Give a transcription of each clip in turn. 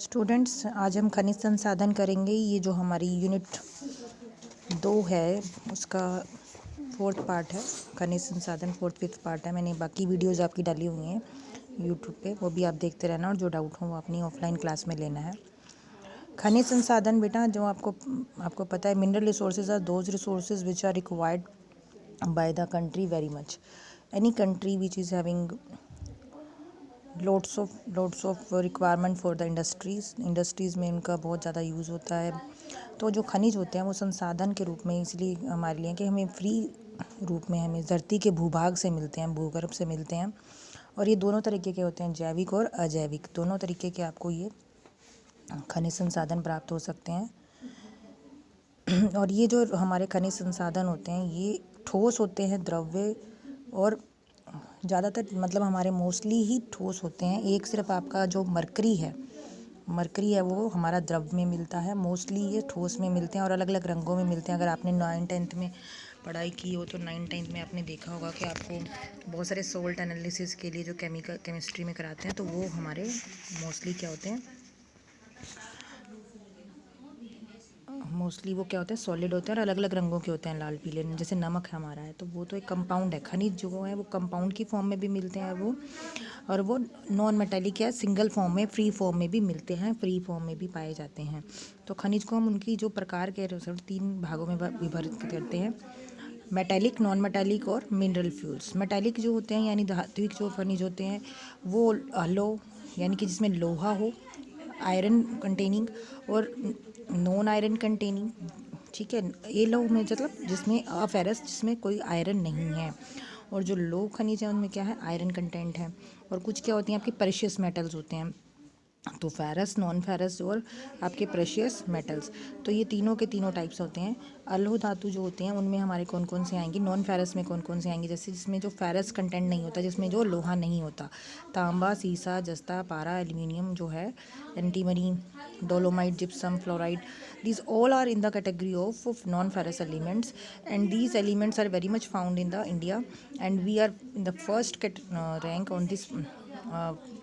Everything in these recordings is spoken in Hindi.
स्टूडेंट्स, आज हम खनिज संसाधन करेंगे। ये जो हमारी यूनिट 2 है उसका 4th पार्ट है। खनिज संसाधन 4th 5th पार्ट है। मैंने बाकी वीडियोज़ आपकी डाली हुई हैं यूट्यूब पे, वो भी आप देखते रहना, और जो डाउट हो वो अपनी ऑफलाइन क्लास में लेना है। खनिज संसाधन बेटा, जो आपको पता है, mineral resources are those resources which are required by the country very much. Any country which is having loads of requirement for the industries में इनका बहुत ज़्यादा यूज़ होता है। तो जो खनिज होते हैं वो संसाधन के रूप में इसलिए हमारे लिए कि हमें फ्री रूप में हमें धरती के भूभाग से मिलते हैं, भूगर्भ से मिलते हैं। और ये दोनों तरीके के होते हैं, जैविक और अजैविक, दोनों तरीके के आपको ये खनिज संसाधन प्राप्त हो सकते हैं। और ये जो हमारे खनिज संसाधन होते हैं ये ठोस होते हैं, द्रव्य, और ज़्यादातर मतलब हमारे मोस्टली ही ठोस होते हैं। एक सिर्फ आपका जो मरकरी है वो हमारा द्रव में मिलता है। मोस्टली ये ठोस में मिलते हैं और अलग अलग रंगों में मिलते हैं। अगर आपने 9th-10th में पढ़ाई की हो तो 9th-10th में आपने देखा होगा कि आपको बहुत सारे सोल्ट एनालिसिस के लिए जो केमिस्ट्री में कराते हैं, तो वो हमारे मोस्टली क्या होते हैं, वो क्या होते हैं, सॉलिड होते हैं और अलग अलग रंगों के होते हैं, लाल पीले। जैसे नमक हमारा है तो वो तो एक कंपाउंड है। खनिज जो है वो कंपाउंड की फॉर्म में भी मिलते हैं वो नॉन मेटालिक या सिंगल फॉर्म में, फ्री फॉर्म में भी मिलते हैं, फ्री फॉर्म में भी पाए जाते हैं। तो खनिज को हम उनकी जो प्रकार के 3 भागों में विभाजित करते हैं: मेटालिक, नॉन मेटालिक और मिनरल फ्यूल्स। मेटालिक जो होते हैं यानी धात्विक जो खनिज होते हैं वो लो यानी कि जिसमें लोहा हो, आयरन कंटेनिंग, और नॉन आयरन कंटेनिंग, ठीक है। ये लो में मतलब जिसमें फेरस, जिसमें कोई आयरन नहीं है। और जो लो खनिज है उनमें क्या है, आयरन कंटेंट है। और कुछ क्या होती हैं आपकी प्रेशियस मेटल्स होते हैं, तो फेरस, नॉन फेरस और आपके प्रेशियस मेटल्स। तो ये तीनों के तीनों टाइप्स होते हैं। अलोह धातु जो होते हैं उनमें हमारे कौन कौन से आएंगे, नॉन फेरस में कौन कौन से आएंगे, जैसे जिसमें जो फेरस कंटेंट नहीं होता, जिसमें जो लोहा नहीं होता: तांबा, सीसा, जस्ता, पारा, एल्यूमिनियम जो है, antimony, dolomite, gypsum, fluoride. These all are in the category of non-ferrous elements, and these elements are very much found in the India, and we are in the first rank on this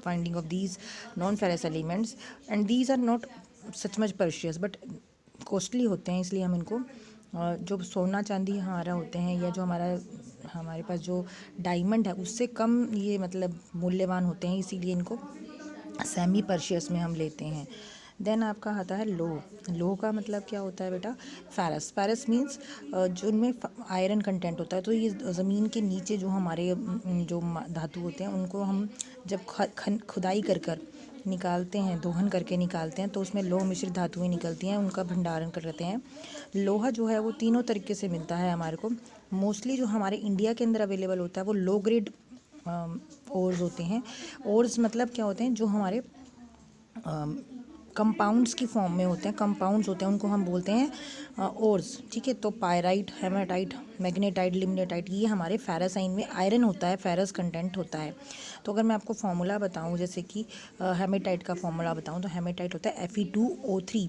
finding of these non-ferrous elements, and these are not such much precious but costly होते हैं। इसलिए हम इनको जो सोना चांदी हमारा होते हैं, या जो हमारे पास जो डायमंड है उससे कम ये मतलब मूल्यवान होते हैं, इसीलिए इनको सेमी पर्शियस में हम लेते हैं। देन आपका आता है लो का मतलब क्या होता है बेटा, फेरस मीन्स जो उनमें आयरन कंटेंट होता है। तो ये ज़मीन के नीचे जो हमारे जो धातु होते हैं उनको हम जब खुदाई कर निकालते हैं, दोहन करके निकालते हैं, तो उसमें लोह मिश्रित धातुएं निकलती हैं, उनका भंडारण करते हैं। लोहा जो है वो तीनों तरीके से मिलता है हमारे को। मोस्टली जो हमारे इंडिया के अंदर अवेलेबल होता है वो लो ग्रेड ओर्स होते हैं। ओर्स मतलब क्या होते हैं, जो हमारे कंपाउंड्स की फॉर्म में होते हैं, कंपाउंड्स होते हैं, उनको हम बोलते हैं ओर्स, ठीक है। तो पायराइट, हेमाटाइट, मैग्नेटाइट, लिग्नाइट, ये हमारे फेरस आइन में आयरन होता है, फेरस कंटेंट होता है। तो अगर मैं आपको फार्मूला बताऊं, जैसे कि हेमेटाइट का फार्मूला बताऊं, तो हेमेटाइट होता है Fe2O3,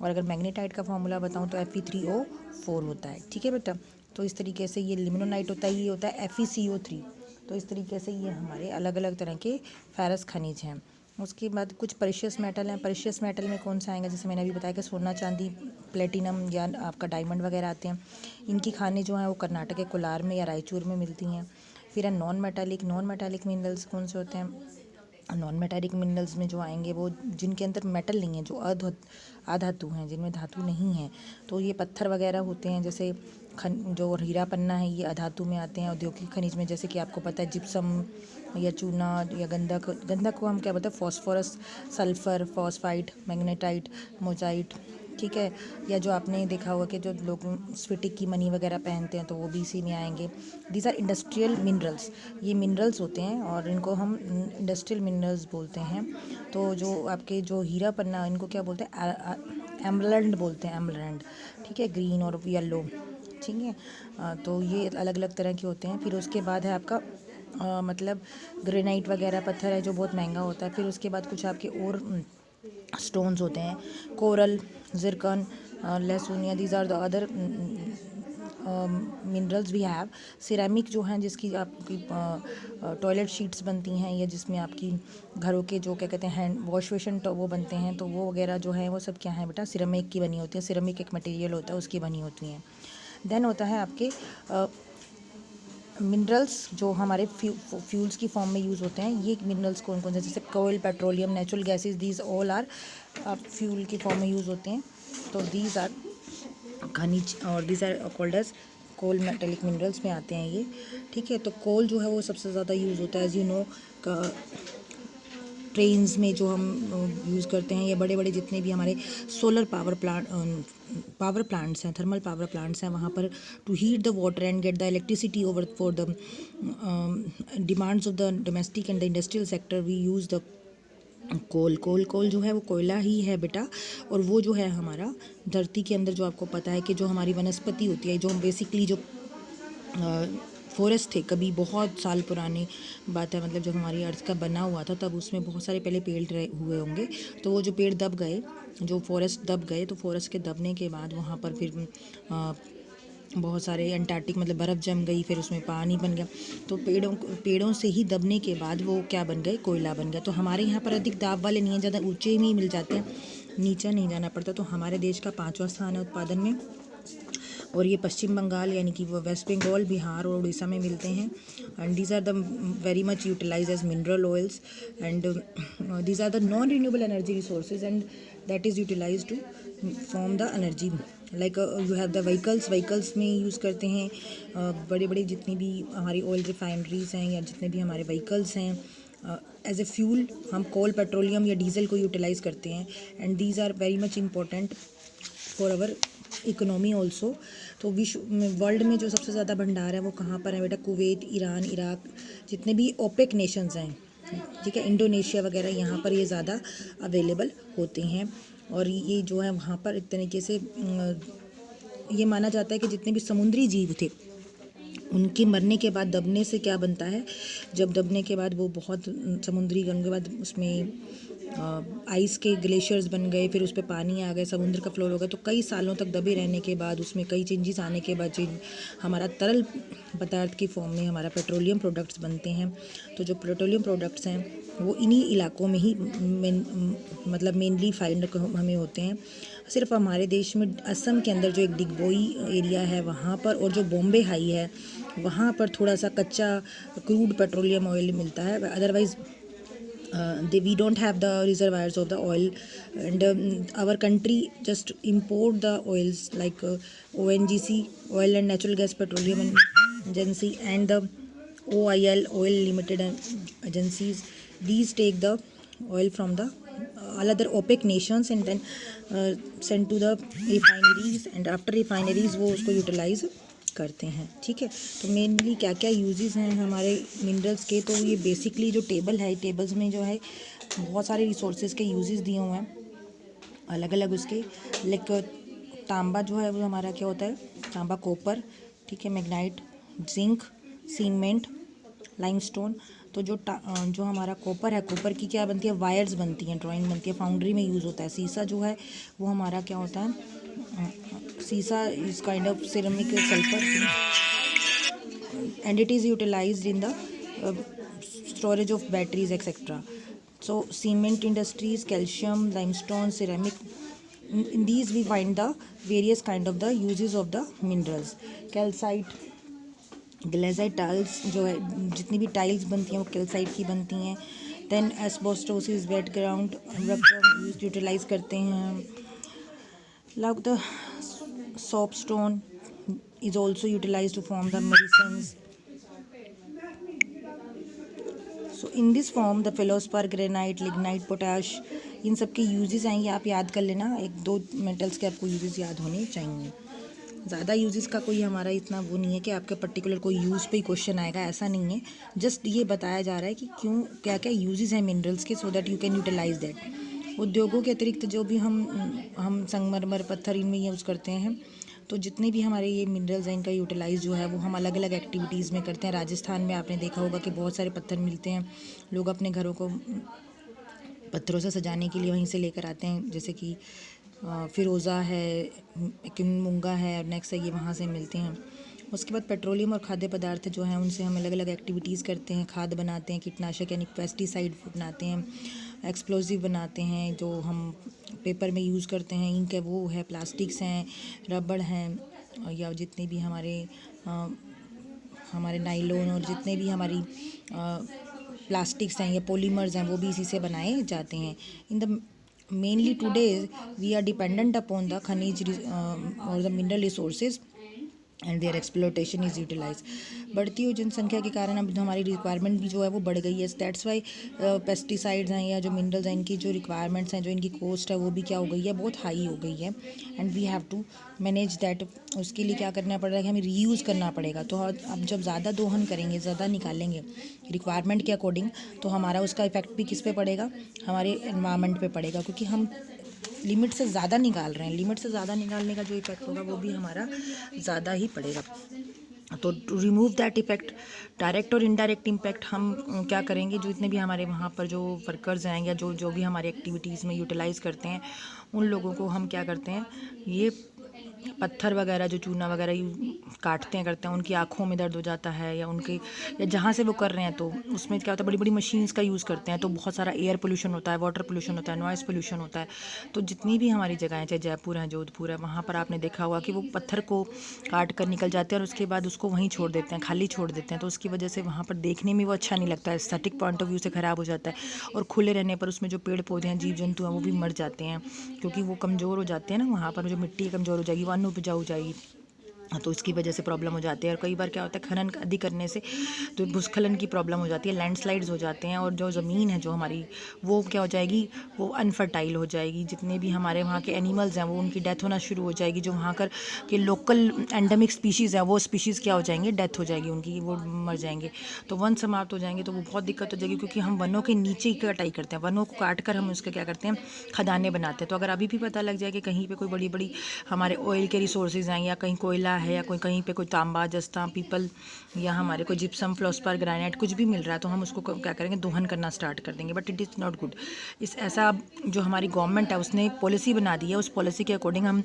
और अगर मैग्नेटाइट का फार्मूला बताऊं तो Fe3O4 होता है, ठीक है बेटा। तो इस तरीके से ये लिमोनाइट होता है, ये होता है FeCO3। तो इस तरीके से ये हमारे अलग अलग तरह के फेरस खनिज हैं। उसके बाद कुछ प्रेशियस मेटल हैं। प्रेशियस मेटल में कौन सा आएगा, जैसे मैंने अभी बताया कि सोना, चांदी, प्लेटिनम या आपका डायमंड वगैरह आते हैं। इनकी खानें जो हैं वो कर्नाटक के कोलार में या रायचूर में मिलती हैं। फिर है नॉन मेटालिक मिनरल्स। कौन से होते हैं नॉन मेटालिक मिनरल्स में, जो आएंगे वो जिनके अंदर मेटल नहीं है, जो अधातु हैं, जिनमें धातु नहीं है। तो ये पत्थर वगैरह होते हैं, जैसे जो हीरा पन्ना है, ये अधातु में आते हैं। औद्योगिक खनिज में जैसे कि आपको पता है जिप्सम या चूना या गंधक को हम क्या बोलते हैं, फॉस्फोरस, सल्फर, फॉस्फाइड, मैग्नेटाइट, मोजाइट, ठीक है। या जो आपने देखा होगा कि जो लोग स्फटिक की मनी वगैरह पहनते हैं तो वो भी इसी में आएंगे। These are industrial minerals. ये मिनरल्स होते हैं और इनको हम इंडस्ट्रियल मिनरल्स बोलते हैं। तो जो आपके जो हीरा पन्ना, इनको क्या बोलते हैं, एमरल्ड बोलते हैं, एमरल्ड, ठीक है, ग्रीन और येलो, ठीक है। तो ये अलग अलग तरह के होते हैं। फिर उसके बाद है आपका मतलब ग्रेनाइट वगैरह पत्थर है जो बहुत महंगा होता है। फिर उसके बाद कुछ आपके और स्टोन्स होते हैं, कोरल, जिरकन, लेसूनिया, these are the other minerals we have. Ceramic जो हैं, जिसकी आपकी टॉयलेट शीट्स बनती हैं, या जिसमें आपकी घरों के जो क्या कहते हैं हैंड वॉश बेसिन तो वो बनते हैं, तो वो वगैरह जो है वो सब क्या है बेटा, सिरेमिक की बनी होती है। सिरेमिक एक मटेरियल होता है, उसकी बनी होती हैं। देन होता है आपके मिनरल्स जो हमारे फ्यूल्स की फॉर्म में यूज़ होते हैं। ये मिनरल्स कौन कौन से, जैसे कोयल, petroleum, natural gases, these all are fuel की फॉर्म में यूज़ होते हैं। तो दीज आर खनिज, और these are called as coal metallic minerals में आते हैं ये, ठीक है। तो कोल जो है वो सबसे ज़्यादा यूज़ होता है, एज यू नो, ट्रेन्स में जो हम यूज़ करते हैं, या बड़े बड़े जितने भी हमारे सोलर पावर प्लांट्स हैं, थर्मल पावर प्लांट्स हैं, वहाँ पर to heat the water and get the electricity over for the demands of the domestic and the industrial sector, we use the coal जो है वो कोयला ही है बेटा। और वो जो है हमारा धरती के अंदर, जो आपको पता है कि जो हमारी वनस्पति होती है, जो बेसिकली जो फॉरेस्ट थे, कभी बहुत साल पुरानी बात है, मतलब जब हमारी अर्थ का बना हुआ था, तब उसमें बहुत सारे पहले पेड़ हुए होंगे। तो वो जो पेड़ दब गए, जो फॉरेस्ट दब गए, तो फॉरेस्ट के दबने के बाद वहाँ पर फिर बहुत सारे अंटार्कटिक मतलब बर्फ़ जम गई, फिर उसमें पानी बन गया। तो पेड़ों से ही दबने के बाद वो क्या बन गए, कोयला बन गया। तो हमारे यहाँ पर अधिक दाब वाले नहीं हैं, ज़्यादा ऊंचे में ही मिल जाते हैं, नीचे नहीं जाना पड़ता। तो हमारे देश का 5वां स्थान है उत्पादन में, और ये पश्चिम बंगाल यानी कि वो वेस्ट बंगाल, बिहार और उड़ीसा में मिलते हैं। And these are the very much utilise as mineral oils, and these are the non renewable energy resources, and that is utilise to form the energy. Like you have the vehicles में यूज़ करते हैं। बड़े बड़े जितनी भी हमारी ऑयल रिफाइनरीज हैं, या जितने भी हमारे व्हीकल्स हैं, एज ए फ्यूल हम कोल, पेट्रोलियम या डीजल को यूटिलाइज़ करते हैं। And these are very much important for our economy also. तो वर्ल्ड में जो सबसे ज़्यादा भंडार है वो कहाँ पर है बेटा, कुवैत, ईरान, इराक, जितने भी ओपेक नेशंस हैं, ठीक है, इंडोनेशिया वगैरह, यहाँ पर ये ज़्यादा अवेलेबल होते हैं। और ये जो है वहाँ पर एक तरीके से ये माना जाता है कि जितने भी समुद्री जीव थे, उनके मरने के बाद दबने से क्या बनता है, जब दबने के बाद वो बहुत समुद्री गन के बाद उसमें आइस के ग्लेशियर्स बन गए, फिर उस पर पानी आ गया, समुद्र का फ्लोर हो गया, तो कई सालों तक दबे रहने के बाद उसमें कई चेंजेस आने के बाद हमारा तरल पदार्थ की फॉर्म में हमारा पेट्रोलियम प्रोडक्ट्स बनते हैं। तो जो पेट्रोलियम प्रोडक्ट्स हैं वो इन्हीं इलाकों में ही मतलब मेनली फाइंड हमें होते हैं। सिर्फ हमारे देश में असम के अंदर जो एक डिगबोई एरिया है वहाँ पर, और जो बॉम्बे हाई है वहाँ पर थोड़ा सा कच्चा क्रूड पेट्रोलियम ऑयल मिलता है। Otherwise we don't have the reservoirs of the oil, and our country just import the oils like ONGC, Oil and Natural Gas Petroleum Agency, and the OIL, Oil Limited Agencies. These take the oil from the all other OPEC nations and then send to the refineries, and after refineries वो उसको utilize करते हैं, ठीक है। तो मेनली क्या क्या यूजेस हैं हमारे मिनरल्स के, तो ये बेसिकली जो टेबल है, टेबल्स में जो है बहुत सारे रिसोर्सेज के यूजेस दिए हुए हैं अलग अलग उसके। लाइक तांबा जो है वो हमारा क्या होता है, तांबा, कॉपर, ठीक है, मैग्नाइट, जिंक, सीमेंट, लाइमस्टोन। तो जो हमारा कॉपर है, कॉपर की क्या बनती है, वायर्स बनती हैं, ड्राइंग बनती है, फाउंड्री में यूज़ होता है। सीसा जो है वो हमारा क्या होता है, सीसा is kind of ceramic sulphur, and it is utilised in the storage of batteries etcetera. So cement industries, calcium, limestone, ceramic, in these we find the various kind of the uses of the minerals. Calcite, ग्लेजाइट टाइल्स जो है, जितनी भी टाइल्स बनती हैं वो कैल्साइट की बनती हैं। Then asbestosis, wet ground use utilise करते हैं। Like the soapstone is also utilized to form the medicines. So in this form the feldspar, granite, lignite, potash, इन सब के यूजेस आएंगे, आप याद कर लेना, 1-2 मेटल्स के आपको यूजेस याद होने चाहिए। ज़्यादा यूजेस का कोई हमारा इतना वो नहीं है कि आपके पर्टिकुलर कोई यूज़ पे ही क्वेश्चन आएगा, ऐसा नहीं है। जस्ट ये बताया जा रहा है कि क्यों क्या क्या यूजेस हैं मिनरल्स के, so that you can utilise that. उद्योगों के अतिरिक्त जो भी हम संगमरमर, पत्थर इनमें यूज़ करते हैं, तो जितने भी हमारे ये मिनरल्स हैं इनका यूटिलाइज़ जो है वो हम अलग अलग एक्टिविटीज़ में करते हैं। राजस्थान में आपने देखा होगा कि बहुत सारे पत्थर मिलते हैं, लोग अपने घरों को पत्थरों से सजाने के लिए वहीं से लेकर आते हैं, जैसे कि फिरोज़ा है, किंगमुंगा है, और नेक्स्ट है ये वहाँ से मिलते हैं। उसके बाद पेट्रोलियम और खाद्य पदार्थ जो हैं उनसे हम अलग अलग एक्टिविटीज़ करते हैं, खाद बनाते हैं, कीटनाशक यानी पेस्टिसाइड बनाते हैं, एक्सप्लोजिव बनाते हैं जो हम पेपर में यूज़ करते हैं, इंक है वो है, प्लास्टिक्स हैं, रबड़ हैं, या जितने भी हमारे नाइलॉन और जितने भी हमारी प्लास्टिक्स हैं या पॉलीमर्स हैं वो भी इसी से बनाए जाते हैं। In the mainly today we are dependent upon the खनिज और the mineral resources and their exploitation is utilise. बढ़ती हुई जनसंख्या के कारण अब हमारी रिक्वायरमेंट भी जो है वो बढ़ गई है। दैट्स वाई पेस्टिसाइड्स हैं या जो मिनरल्स हैं इनकी जो रिक्वायरमेंट्स हैं, जो इनकी कॉस्ट है वो भी क्या हो गई है, बहुत हाई हो गई है। And we have to manage that. उसके लिए क्या करना पड़ेगा कि हमें रीयूज़ करना पड़ेगा। तो अब जब ज़्यादा दोहन करेंगे, ज़्यादा निकालेंगे रिक्वायरमेंट के अकॉर्डिंग, तो हमारा उसका इफेक्ट भी किस पे पड़ेगा, हमारे एनवायरनमेंट पे पड़ेगा, क्योंकि हम लिमिट से ज़्यादा निकाल रहे हैं। लिमिट से ज़्यादा निकालने का जो इफेक्ट होगा वो भी हमारा ज़्यादा ही पड़ेगा। तो to remove that effect, direct और इनडायरेक्ट इम्पैक्ट, हम क्या करेंगे, जो इतने भी हमारे वहाँ पर जो वर्कर्स हैं या जो भी हमारी एक्टिविटीज़ में यूटिलाइज़ करते हैं, उन लोगों को हम क्या करते हैं, ये पत्थर वगैरह जो चूना वगैरह काटते हैं करते हैं, उनकी आँखों में दर्द हो जाता है या उनके या जहाँ से वो कर रहे हैं, तो उसमें क्या होता है, बड़ी बड़ी मशीन्स का यूज़ करते हैं, तो बहुत सारा एयर पोल्यूशन होता है, वाटर पोल्यूशन होता है, नॉइज़ पोल्यूशन होता है। तो जितनी भी हमारी जगह हैं, चाहे जयपुर है, जोधपुर है, वहाँ पर आपने देखा होगा कि वो पत्थर को काट कर निकल जाते हैं और उसके बाद उसको वहीं छोड़ देते हैं, खाली छोड़ देते हैं। तो उसकी वजह से वहाँ पर देखने में वो अच्छा नहीं लगता है, एस्थेटिक पॉइंट ऑफ व्यू से ख़राब हो जाता है। और खुले रहने पर उसमें जो पेड़ पौधे हैं, जीव जंतु हैं, वो भी मर जाते हैं, क्योंकि वो कमज़ोर हो जाते हैं ना, वहाँ पर जो मिट्टी कमज़ोर हो जाएगी, वो अनउपजाऊ हो जाएगी, तो इसकी वजह से प्रॉब्लम हो जाती है। और कई बार क्या होता है, खनन अधिक करने से तो भूस्खलन की प्रॉब्लम हो जाती है, लैंडस्लाइड्स हो जाते हैं, और जो ज़मीन है जो हमारी, वो क्या हो जाएगी, वो अनफर्टाइल हो जाएगी। जितने भी हमारे वहाँ के एनिमल्स हैं वो उनकी डेथ होना शुरू हो जाएगी। जो वहाँ कर के लोकल एंडेमिक स्पीशीज़ हैं, वो स्पीशीज़ क्या हो जाएंगे, डेथ हो जाएगी उनकी, वो मर जाएंगे। तो वन समाप्त हो जाएंगे, तो वो बहुत दिक्कत हो जाएगी, क्योंकि हम वनों के नीचे ही कटाई करते हैं, वनों को काट कर हम उसका क्या करते हैं, खदानें बनाते हैं। तो अगर अभी भी पता लग जाए कि कहीं पे कोई बड़ी बड़ी हमारे ऑयल के रिसोर्सेज हैं, या कहीं कोयला है, या कहीं पे कोई तांबा, जस्ता, पीपल, या हमारे कोई जिप्सम, फ्लोस्पर, ग्रेनाइट कुछ भी मिल रहा है, तो हम उसको क्या करेंगे, दोहन करना स्टार्ट कर देंगे। But it is not good. ऐसा जो हमारी गवर्नमेंट है उसने पॉलिसी बना दी है, उस पॉलिसी के अकॉर्डिंग हम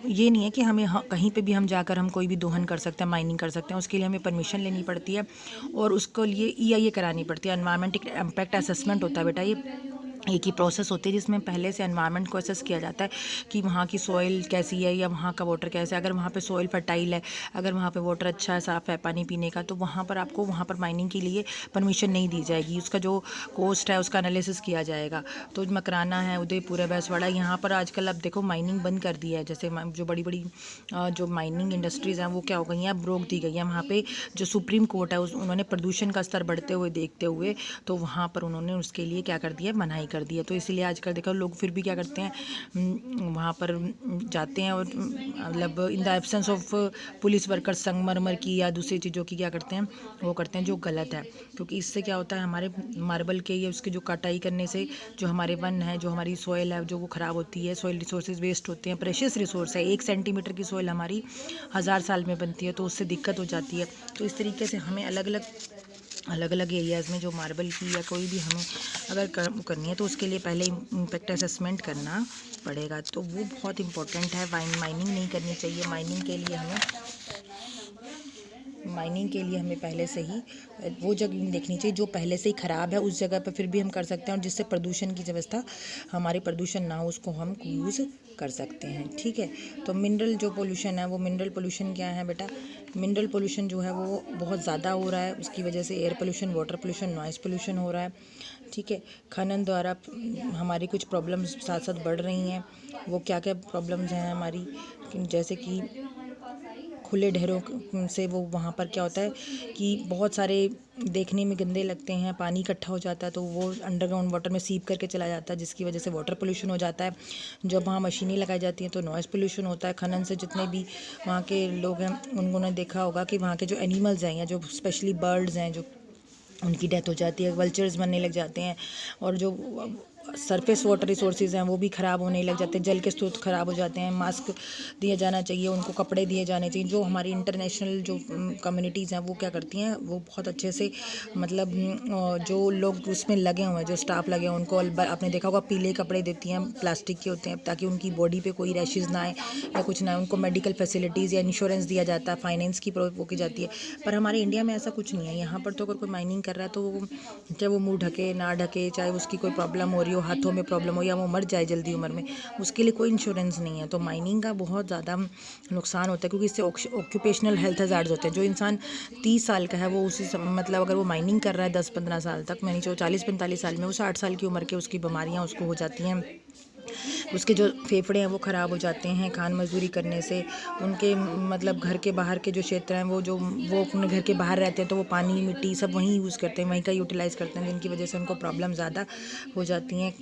ये नहीं है कि हमें कहीं पे भी हम जाकर हम कोई भी दोहन कर सकते हैं, माइनिंग कर सकते हैं। उसके लिए हमें परमिशन लेनी पड़ती है, और उसको लिए EIA करानी पड़ती है, एनवायरमेंटल इम्पैक्ट असेसमेंट होता है बेटा। ये एक ही प्रोसेस होती है जिसमें पहले से एनवायरनमेंट को असेस किया जाता है कि वहाँ की सॉइल कैसी है, या वहाँ का वाटर कैसा है। अगर वहाँ पे सॉइल फर्टाइल है, अगर वहाँ पे वाटर अच्छा है, साफ़ है पानी पीने का, तो वहाँ पर आपको वहाँ पर माइनिंग के लिए परमिशन नहीं दी जाएगी। उसका जो कॉस्ट है उसका एनालिसिस किया जाएगा। तो मकराना है, उदयपुर है, भैंसवाड़ा, यहाँ पर आजकल अब देखो माइनिंग बंद कर दी है। जैसे जो बड़ी बड़ी जो माइनिंग इंडस्ट्रीज़ हैं वो क्या हो गई हैं, अब रोक दी गई है। वहाँ पे जो सुप्रीम कोर्ट है उन्होंने प्रदूषण का स्तर बढ़ते हुए देखते हुए, तो वहाँ पर उन्होंने उसके लिए क्या कर दिया, मनाही कर दी है। तो इसलिए आजकल देखो लोग फिर भी क्या करते हैं, वहाँ पर जाते हैं, और मतलब in the absence of police worker, संगमरमर की या दूसरी चीज़ों की क्या करते हैं, वो करते हैं, जो गलत है। क्योंकि इससे क्या होता है, हमारे मार्बल के या उसकी जो कटाई करने से जो हमारे वन है, जो हमारी सॉइल है, जो वो ख़राब होती है, सॉइल रिसोर्सेज वेस्ट होते हैं। प्रेशियस रिसोर्स है, 1 सेंटीमीटर की सॉइल हमारी 1000 साल में बनती है, तो उससे दिक्कत हो जाती है। तो इस तरीके से हमें अलग अलग एरियाज़ में जो मार्बल की या कोई भी हमें अगर करनी है, तो उसके लिए पहले इम्पैक्ट असेसमेंट करना पड़ेगा। तो वो बहुत इम्पोर्टेंट है। माइनिंग नहीं करनी चाहिए। माइनिंग के लिए हमें पहले से ही वो जगह देखनी चाहिए जो पहले से ही ख़राब है, उस जगह पर फिर भी हम कर सकते हैं, और जिससे प्रदूषण की व्यवस्था, हमारे प्रदूषण ना हो, उसको हम यूज़ कर सकते हैं। ठीक है। तो मिनरल जो पोल्यूशन है, वो मिनरल पोल्यूशन क्या है बेटा, मिनरल पोल्यूशन जो है वो बहुत ज़्यादा हो रहा है। उसकी वजह से air pollution, water pollution, noise pollution हो रहा है। ठीक है। खनन द्वारा हमारी कुछ प्रॉब्लम्स साथ साथ बढ़ रही हैं। वो क्या क्या प्रॉब्लम्स हैं हमारी, जैसे कि खुले ढेरों से वो वहाँ पर क्या होता है कि बहुत सारे देखने में गंदे लगते हैं, पानी इकट्ठा हो जाता है, तो वो अंडरग्राउंड वाटर में सीप करके चला जाता है, जिसकी वजह से वाटर पोल्यूशन हो जाता है। जब वहाँ मशीनें लगाई जाती हैं तो नॉइज़ पोल्यूशन होता है। खनन से जितने भी वहाँ के लोग हैं, उन्होंने देखा होगा कि वहाँ के जो एनिमल्स हैं, या जो स्पेशली बर्ड्स हैं, जो उनकी डेथ हो जाती है, वल्चर्स बनने लग जाते हैं, और जो सरफेस वाटर रिसोर्सेज हैं वो भी ख़राब होने लग जाते हैं, जल के स्रोत ख़राब हो जाते हैं। मास्क दिया जाना चाहिए उनको, कपड़े दिए जाने चाहिए। जो हमारी इंटरनेशनल जो कम्युनिटीज़ हैं वो क्या करती हैं, वो बहुत अच्छे से मतलब जो लोग उसमें लगे हुए हैं, जो स्टाफ लगे हैं उनको आपने देखा होगा पीले कपड़े देती हैं, प्लास्टिक के होते हैं, ताकि उनकी बॉडी पे कोई रैशेज़ ना आए या कुछ ना आए। उनको मेडिकल फैसिलिटीज़ या इंश्योरेंस दिया जाता है, फाइनेंस की वो की जाती है। पर हमारे इंडिया में ऐसा कुछ नहीं है। यहाँ पर तो अगर कोई माइनिंग कर रहा है तो चाहे वो मुँह ढके ना ढके, चाहे उसकी कोई प्रॉब्लम हो रही हो, हाथों में प्रॉब्लम हो या वो मर जाए जल्दी उम्र में, उसके लिए कोई इंश्योरेंस नहीं है। तो माइनिंग का बहुत ज़्यादा नुकसान होता है, क्योंकि इससे ऑक्यूपेशनल हेल्थ हज़ार्ड्स होते हैं। जो इंसान 30 साल का है वो उसी मतलब अगर वो माइनिंग कर रहा है 10-15 साल तक, मैंने जो 40-45 साल में, वो 60 साल की उम्र के उसकी बीमारियाँ उसको हो जाती हैं। उसके जो फेफड़े हैं वो ख़राब हो जाते हैं खान मजदूरी करने से। उनके मतलब घर के बाहर के जो क्षेत्र हैं वो अपने घर के बाहर रहते हैं, तो वो पानी मिट्टी सब वहीं यूज़ करते हैं, वहीं का यूटिलाइज़ करते हैं, जिनकी वजह से उनको प्रॉब्लम ज़्यादा हो जाती हैं।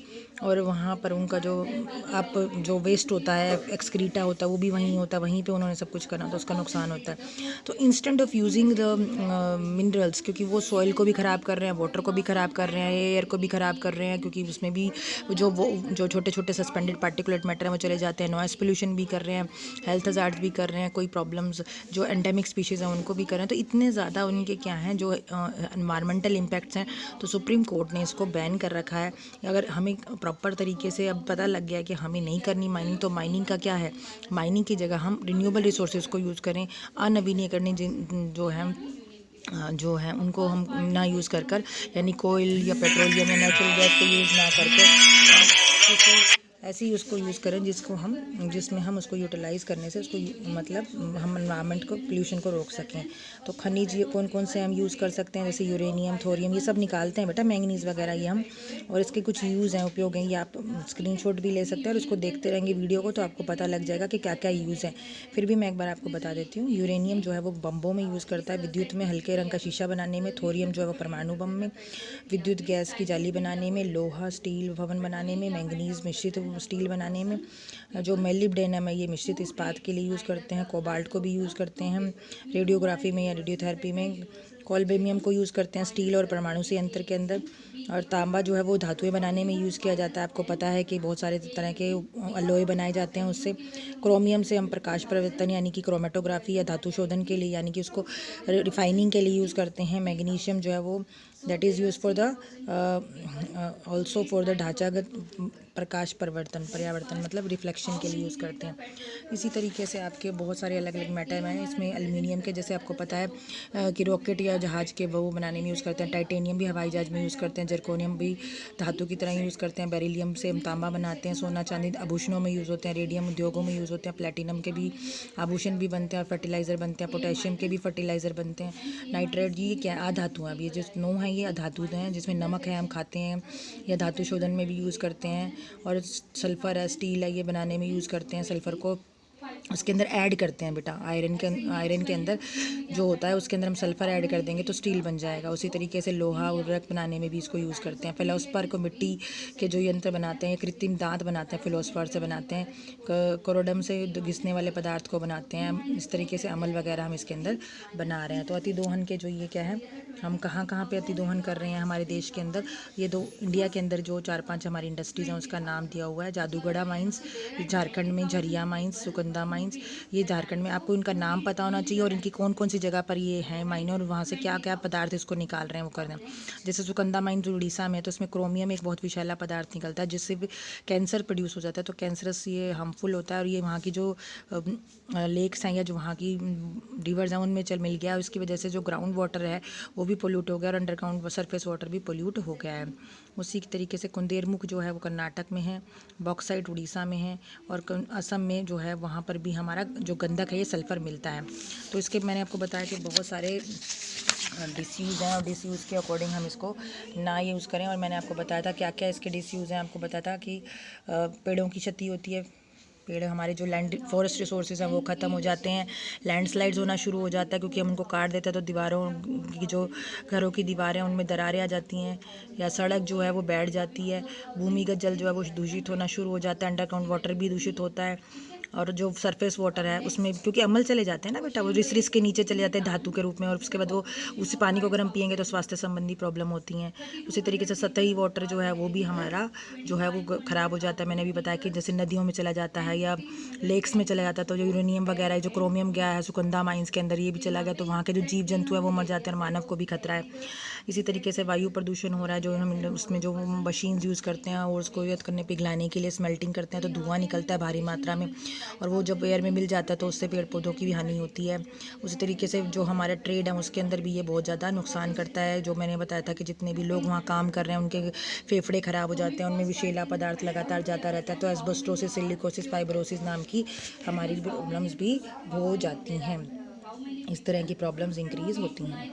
और वहाँ पर उनका जो वेस्ट होता है, एक्सक्रीटा होता है, वो भी वहीं होता है, वहीं पे उन्होंने सब कुछ करना, तो उसका नुकसान होता है। तो instant of using the minerals, क्योंकि वो सॉइल को भी ख़राब कर रहे हैं, वाटर को भी ख़राब कर रहे हैं, एयर को भी ख़राब कर रहे हैं, क्योंकि उसमें भी जो छोटे छोटे सस्पेंडेड पार्टिकुलेट मैटर हैं वो चले जाते हैं। नॉइस पोल्यूशन भी कर रहे हैं, हेल्थ हज़ार्ड्स भी कर रहे हैं, कोई प्रॉब्लम्स जो एंडेमिक स्पीशीज़ हैं उनको भी कर रहे हैं। तो इतने ज़्यादा उनके क्या हैं जो एनवायरमेंटल इम्पैक्ट्स हैं, तो सुप्रीम कोर्ट ने इसको बैन कर रखा है। अगर हमें प्रॉपर तरीके से अब पता लग गया है कि हमें नहीं करनी माइनिंग, तो माइनिंग का क्या है, माइनिंग की जगह हम रिन्यूएबल रिसोर्सेज को यूज़ करें, अनवीनीकरणीय जो है उनको हम ना यूज़ कर यानी कोयल या पेट्रोलियम या नेचुरल गैस को यूज़ ना करके ऐसे ही उसको यूज़ करें जिसमें हम उसको यूटिलाइज़ करने से उसको मतलब हम एनवायरनमेंट को पोल्यूशन को रोक सकें। तो खनिज ये कौन कौन से हम यूज़ कर सकते हैं, जैसे यूरेनियम, थोरियम, ये सब निकालते हैं बेटा, मैंगनीज़ वगैरह ये हम, और इसके कुछ यूज़ हैं, उपयोग हैं। ये आप स्क्रीनशॉट भी ले सकते हैं और उसको देखते रहेंगे वीडियो को, तो आपको पता लग जाएगा कि क्या क्या यूज़ है। फिर भी मैं एक बार आपको बता देती हूँ। यूरेनियम जो है वो बम्बों में यूज़ करता है, विद्युत में हल्के रंग का शीशा बनाने में। थोरियम जो है वो परमाणु बम में, विद्युत गैस की जाली बनाने में, लोहा स्टील भवन बनाने में, मैंगनीज़ मिश्रित स्टील बनाने में, जो मेलिब्डेनम है ये मिश्रित इस्पात के लिए यूज़ करते हैं। कोबाल्ट को भी यूज़ करते हैं हम रेडियोग्राफी में या रेडियोथेरेपी में। कोलबेमियम को यूज़ करते हैं स्टील और परमाणु संयंत्र के अंदर। और तांबा जो है वो धातुएं बनाने में यूज़ किया जाता है। आपको पता है कि बहुत सारे तरह के अलॉय बनाए जाते हैं उससे। क्रोमियम से हम प्रकाश परिवर्तन यानी कि क्रोमेटोग्राफी या धातु शोधन के लिए यानी कि उसको रिफाइनिंग के लिए यूज़ करते हैं। मैग्नीशियम जो है वो that is use for the also for the ढांचागत प्रकाश पर्यावर्तन मतलब रिफ्लेक्शन के लिए यूज़ करते हैं। इसी तरीके से आपके बहुत सारे अलग अलग मेटल हैं इसमें। एल्युमिनियम के जैसे आपको पता है कि रॉकेट या जहाज़ के वो बनाने में यूज़ करते हैं। टाइटेनियम भी हवाई जहाज़ में यूज़ करते हैं। जर्कोनियम भी धातु की तरह यूज़ करते हैं। बेरिलियम से हम तांबा बनाते हैं। सोना चांदी आभूषणों में यूज़ होते हैं। रेडियम उद्योगों में यूज़ होते हैं। प्लेटिनम के भी आभूषण भी बनते हैं और फर्टिलाइज़र बनते हैं। पोटेशियम के भी फर्टिलाइज़र बनते हैं। नाइट्रेट जी ये क्या अधातु हैं। अब ये जो 9 है ये अधातु हैं जिसमें नमक है हम खाते हैं या धातु शोधन में भी यूज़ करते हैं। और सल्फ़र है, स्टील है, ये बनाने में यूज़ करते हैं। सल्फ़र को उसके अंदर ऐड करते हैं बेटा, आयरन के अंदर जो होता है उसके अंदर हम सल्फ़र ऐड कर देंगे तो स्टील बन जाएगा। उसी तरीके से लोहा उर्वरक बनाने में भी इसको यूज़ करते हैं। फिलोस्फर को मिट्टी के जो यंत्र बनाते हैं, कृत्रिम दांत बनाते हैं, फिलोस्फर से बनाते हैं। कोरोडम से घिसने वाले पदार्थ को बनाते हैं। इस तरीके से अमल वगैरह हम इसके अंदर बना रहे हैं। तो अतिदोहन के जो ये क्या है, हम कहाँ कहाँ पे अतिदोहन कर रहे हैं हमारे देश के अंदर। ये दो इंडिया के अंदर जो 4-5 हमारी इंडस्ट्रीज़ हैं उसका नाम दिया हुआ है। जादूगढ़ा माइंस झारखंड में, झरिया माइंस, सुगंधा माइंस ये झारखंड में। आपको इनका नाम पता होना चाहिए और इनकी कौन कौन सी जगह पर ये है माइने और वहाँ से क्या क्या पदार्थ इसको निकाल रहे हैं वो कर रहे हैं। जैसे सुगंधा माइन जो उड़ीसा में है तो इसमें क्रोमियम एक बहुत विषैला पदार्थ निकलता है जिससे भी कैंसर प्रोड्यूस हो जाता है। तो कैंसरस ये हार्मफुल होता है और ये वहाँ की जो लेक्स हैं या जो वहाँ की रिवर्स हैं उनमें मिल गया। इसकी वजह से जो ग्राउंड वाटर है वो भी पोल्यूट हो गया और अंडरग्राउंड सरफेस वाटर भी पोल्यूट हो गया है। उसी तरीके से कुंदेरमुख जो है वो कर्नाटक में है, बॉक्साइट उड़ीसा में है और असम में जो है वहाँ पर भी हमारा जो गंधक है ये सल्फ़र मिलता है। तो इसके मैंने आपको बताया कि बहुत सारे डिसयूज़ हैं और डिसयूज़ के अकॉर्डिंग हम इसको ना यूज़ करें। और मैंने आपको बताया था क्या क्या इसके डिसयूज़ हैं। आपको बताया था कि पेड़ों की क्षति होती है, पेड़ हमारे जो लैंड फॉरेस्ट रिसोर्सेज हैं वो ख़त्म हो जाते हैं। लैंडस्लाइड्स होना शुरू हो जाता है क्योंकि हम उनको काट देते हैं तो दीवारों की जो घरों की दीवारें हैं उनमें दरारें आ जाती हैं या सड़क जो है वो बैठ जाती है। भूमिगत जल जो है वो दूषित होना शुरू हो जाता है। अंडरग्राउंड वाटर भी दूषित होता है। और जो सरफेस वाटर है उसमें, क्योंकि अम्ल चले जाते हैं ना बेटा, वो रिस के नीचे चले जाते हैं धातु के रूप में, और उसके बाद वो उसी पानी को अगर हम पियेंगे तो स्वास्थ्य संबंधी प्रॉब्लम होती हैं। उसी तरीके से सतही वाटर जो है वो भी हमारा जो है वो ख़राब हो जाता है। मैंने भी बताया कि जैसे नदियों में चला जाता है या लेक्स में चला जाता है, तो जो यूरेनियम वगैरह जो क्रोमियम गया है सुगंधा माइंस के अंदर, ये भी चला गया तो वहाँ के जो जीव जंतु है वो मर जाते हैं और मानव को भी खतरा है। इसी तरीके से वायु प्रदूषण हो रहा है, जो हम उसमें जो मशीन्स यूज़ करते हैं और उसको करने पिघलाने के लिए स्मेल्टिंग करते हैं तो धुआं निकलता है भारी मात्रा में, और वो जब एयर में मिल जाता है तो उससे पेड़ पौधों की भी हानि होती है। उसी तरीके से जो हमारा ट्रेड है उसके अंदर भी ये बहुत ज़्यादा नुकसान करता है। जो मैंने बताया था कि जितने भी लोग वहाँ काम कर रहे हैं उनके फेफड़े ख़राब हो जाते हैं, उनमें विषैला पदार्थ लगातार जाता रहता है, तो एस्बेस्टोसिस, सिलिकोसिस, फाइब्रोसिस नाम की हमारी प्रॉब्लम्स भी हो जाती हैं। इस तरह की प्रॉब्लम्स इंक्रीज़ होती हैं।